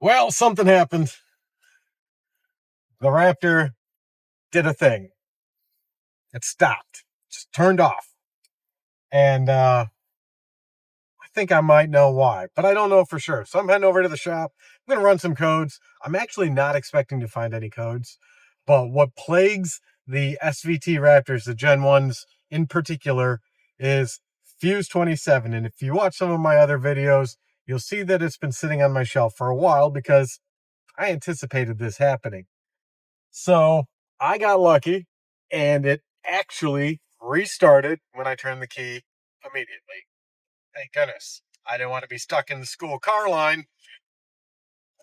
Well, something happened. The Raptor did a thing. It stopped, just turned off. And I think I might know why, but I don't know for sure. So I'm heading over to the shop. I'm going to run some codes. I'm actually not expecting to find any codes, but what plagues the SVT Raptors, the Gen 1s in particular, is Fuse 27. And if you watch some of my other videos, you'll see that it's been sitting on my shelf for a while because I anticipated this happening. So I got lucky and it actually restarted when I turned the key immediately. Thank goodness. I didn't want to be stuck in the school car line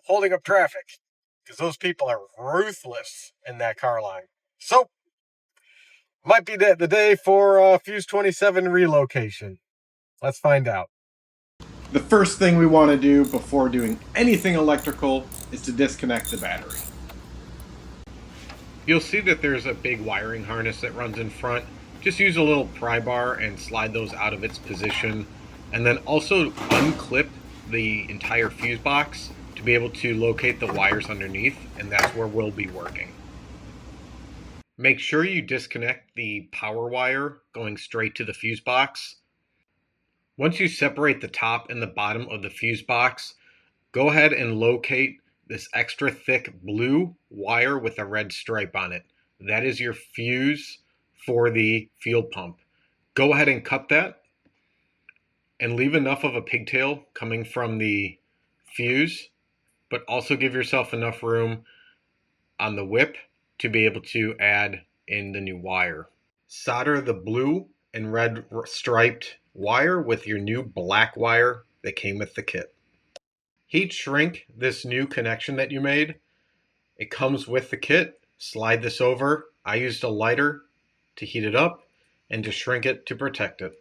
holding up traffic because those people are ruthless in that car line. So might be the day for Fuse 27 relocation. Let's find out. The first thing we want to do before doing anything electrical is to disconnect the battery. You'll see that there's a big wiring harness that runs in front. Just use a little pry bar and slide those out of its position, and then also unclip the entire fuse box to be able to locate the wires underneath, and that's where we'll be working. Make sure you disconnect the power wire going straight to the fuse box. Once you separate the top and the bottom of the fuse box, go ahead and locate this extra thick blue wire with a red stripe on it. That is your fuse for the fuel pump. Go ahead and cut that and leave enough of a pigtail coming from the fuse, but also give yourself enough room on the whip to be able to add in the new wire. Solder the blue and red striped wire with your new black wire that came with the kit. Heat shrink this new connection that you made. It comes with the kit. Slide this over. I used a lighter to heat it up and to shrink it to protect it.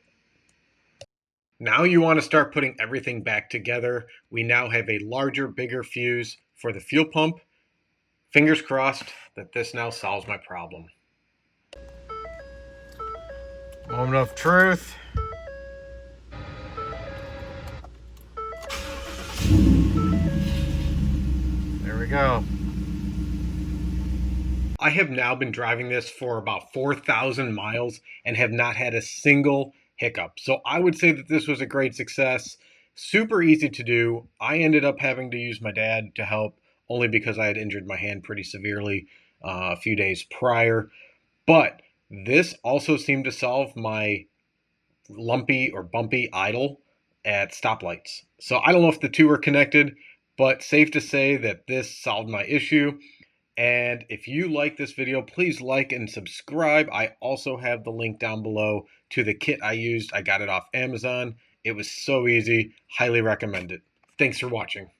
Now you want to start putting everything back together. We now have a larger, bigger fuse for the fuel pump. Fingers crossed that this now solves my problem. Moment of truth. There we go. I have now been driving this for about 4,000 miles and have not had a single hiccup. So I would say that this was a great success. Super easy to do. I ended up having to use my dad to help only because I had injured my hand pretty severely a few days prior. But this also seemed to solve my lumpy or bumpy idle at stoplights. So I don't know if the two are connected, but safe to say that this solved my issue. And if you like this video, please like and subscribe. I also have the link down below to the kit I used. I got it off Amazon. It was so easy. Highly recommend it. Thanks for watching.